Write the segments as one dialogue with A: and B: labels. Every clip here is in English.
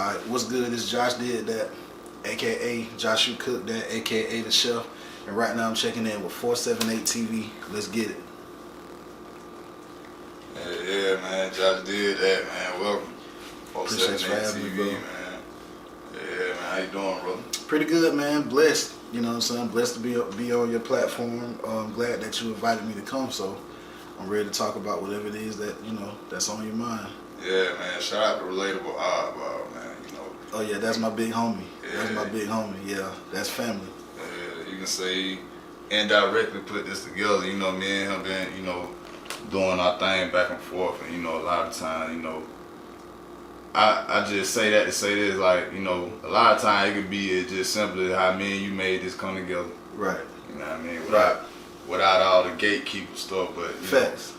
A: Alright, what's good? It's Josh Did That, aka Josh You Cook That, aka the Chef. And right now I'm checking in with 478 TV. Let's get it.
B: Yeah, man. Josh Did That, man. Welcome.
A: Appreciate you for having me, bro.
B: Man. Yeah, man. How you doing, brother?
A: Pretty good, man. Blessed. You know what I'm saying? Blessed to be on your platform. I'm glad that you invited me to come, so I'm ready to talk about whatever it is that, that's on your mind.
B: Yeah, man. Shout out to Relatable Oddball, man.
A: Oh, yeah, that's my big homie.
B: Yeah.
A: That's my big homie. Yeah, that's family.
B: Yeah, you can say indirectly put this together. Me and him been, doing our thing back and forth. And, a lot of times, I just say that to say this, like, a lot of times it could be just simply how me and you made this come together.
A: Right.
B: You know what I mean?
A: Right.
B: Without all the gatekeeper stuff, but
A: Facts.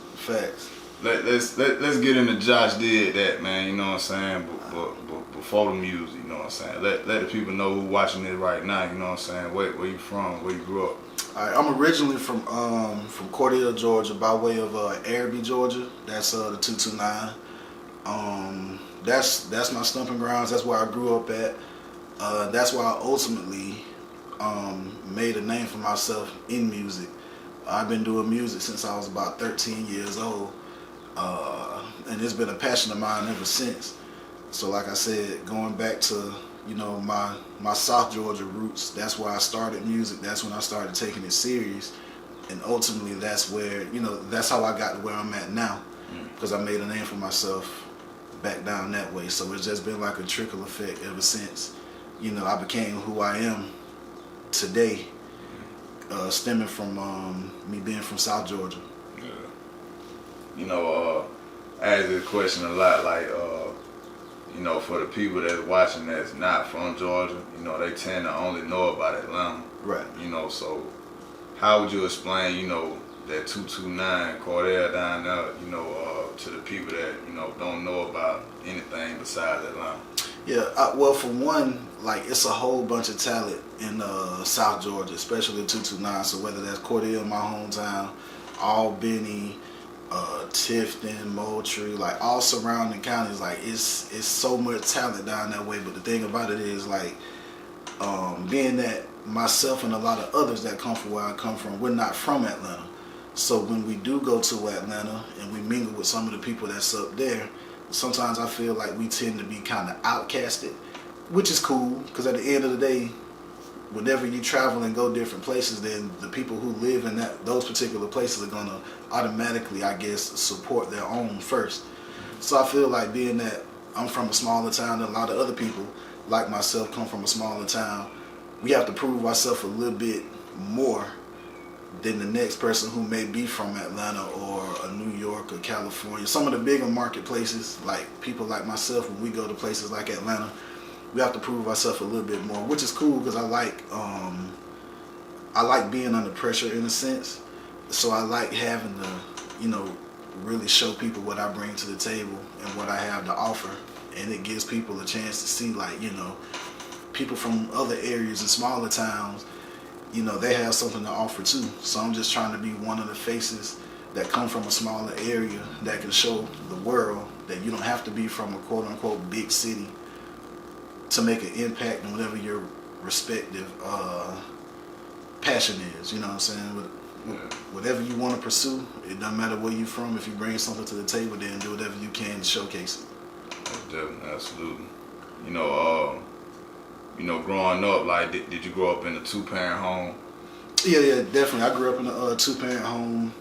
B: Let's get into Josh Did That, man. You know what I'm saying? But before the music, you know what I'm saying? Let the people know who watching it right now. You know what I'm saying? Where you from? Where you grew up?
A: All right, I'm originally from Cordele, Georgia, by way of Araby, Georgia. That's the 229. That's my stomping grounds. That's where I grew up at. That's where I ultimately made a name for myself in music. I've been doing music since I was about 13 years old, and it's been a passion of mine ever since. So, like I said, going back to my South Georgia roots, that's where I started music. That's when I started taking it serious, and ultimately that's where that's how I got to where I'm at now, because I made a name for myself back down that way. So it's just been like a trickle effect ever since I became who I am today, stemming from me being from South Georgia.
B: Yeah. I ask this question a lot, like for the people that's watching that's not from Georgia, they tend to only know about Atlanta.
A: Right.
B: So how would you explain, that 229 Cordele down there, to the people that, don't know about anything besides Atlanta?
A: Yeah, well, for one, like, it's a whole bunch of talent in South Georgia, especially 229. So whether that's Cordele, my hometown, Albany, Tifton, Moultrie, like all surrounding counties, like it's so much talent down that way. But the thing about it is, like, being that myself and a lot of others that come from where I come from, we're not from Atlanta. So when we do go to Atlanta and we mingle with some of the people that's up there, sometimes I feel like we tend to be kind of outcasted, which is cool, because at the end of the day, whenever you travel and go different places, then the people who live in those particular places are going to automatically, I guess, support their own first. So I feel like, being that I'm from a smaller town and a lot of other people like myself come from a smaller town, we have to prove ourselves a little bit more than the next person who may be from Atlanta or New York or California. Some of the bigger marketplaces, like people like myself, when we go to places like Atlanta, we have to prove ourselves a little bit more, which is cool, because I like being under pressure in a sense. So I like having to, really show people what I bring to the table and what I have to offer. And it gives people a chance to see, like, people from other areas and smaller towns, they have something to offer too. So I'm just trying to be one of the faces that come from a smaller area that can show the world that you don't have to be from a quote-unquote big city to make an impact on whatever your respective passion is. You know what I'm saying? Whatever you want to pursue, it doesn't matter where you're from. If you bring something to the table, then do whatever you can to showcase it.
B: Definitely, absolutely. Growing up, like, did you grow up in a two-parent home?
A: Yeah, definitely. I grew up in a two-parent home.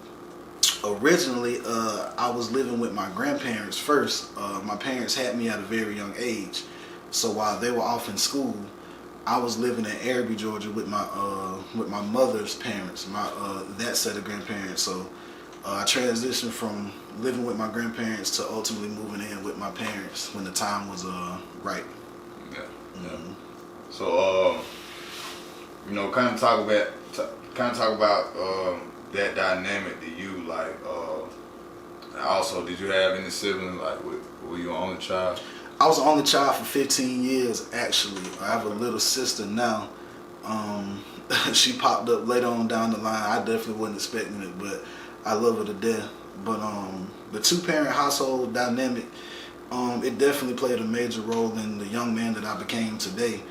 A: Originally, I was living with my grandparents first. My parents had me at a very young age. So while they were off in school, I was living in Araby, Georgia with my mother's parents, that set of grandparents. So I transitioned from living with my grandparents to ultimately moving in with my parents when the time was right.
B: Yeah.
A: Mm-hmm.
B: So kind of talk about that dynamic to you. Like, also, did you have any siblings? Like, were you an only child?
A: I was the only child for 15 years, actually. I have a little sister now. She popped up later on down the line. I definitely wasn't expecting it, but I love her to death. But the two-parent household dynamic, It definitely played a major role in the young man that I became today.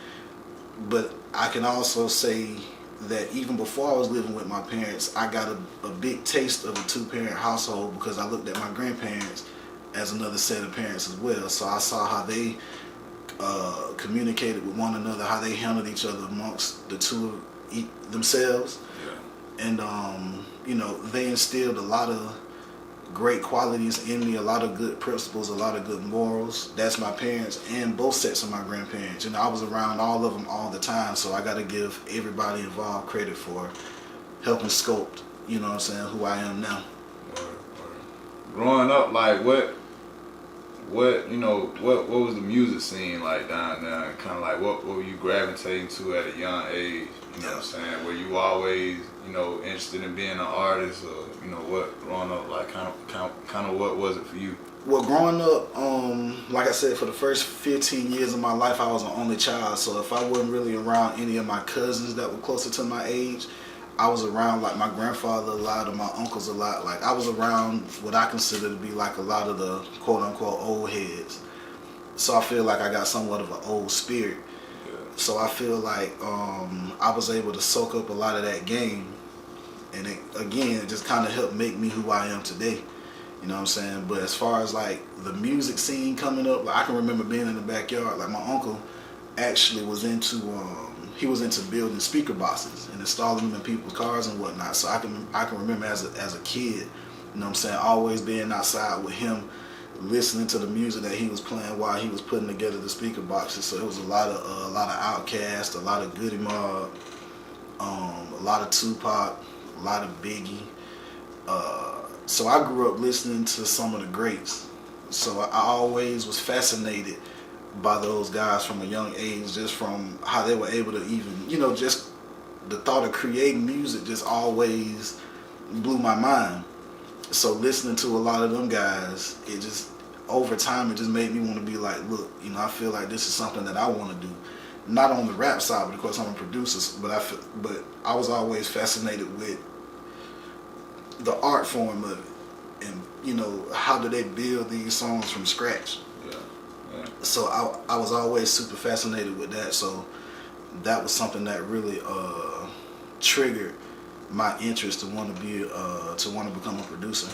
A: But I can also say that even before I was living with my parents, I got a big taste of a two-parent household because I looked at my grandparents as another set of parents as well. So I saw how they communicated with one another, how they handled each other amongst the two themselves.
B: Yeah.
A: And, they instilled a lot of great qualities in me, a lot of good principles, a lot of good morals. That's my parents and both sets of my grandparents. I was around all of them all the time, so I got to give everybody involved credit for helping sculpt, who I am now.
B: Growing up, like what was the music scene like down there? Kind of like what were you gravitating to at a young age? You know what I'm saying? Were you always, interested in being an artist, or what growing up, like kind of what was it for you?
A: Well, growing up, like I said, for the first 15 years of my life, I was an only child. So if I wasn't really around any of my cousins that were closer to my age, I was around like my grandfather a lot or my uncles a lot. Like I was around what I consider to be like a lot of the quote unquote old heads. So I feel like I got somewhat of an old spirit.
B: Yeah.
A: So I feel like I was able to soak up a lot of that game. And it just kind of helped make me who I am today. You know what I'm saying? But as far as like the music scene coming up, like I can remember being in the backyard. Like my uncle actually was into building speaker boxes and installing them in people's cars and whatnot. So I can remember as a kid, you know what I'm saying, always being outside with him, listening to the music that he was playing while he was putting together the speaker boxes. So it was a lot of Outkast, a lot of Goody Mob, a lot of Tupac, a lot of Biggie. So I grew up listening to some of the greats. So I always was fascinated by those guys from a young age, just from how they were able to even, just the thought of creating music just always blew my mind. So listening to a lot of them guys, it just, over time, it just made me want to be like, look, I feel like this is something that I want to do. Not on the rap side, but of course I'm a producer, but I was always fascinated with the art form of it, and how do they build these songs from scratch.
B: Yeah.
A: So I was always super fascinated with that. So that was something that really triggered my interest to want to become a producer.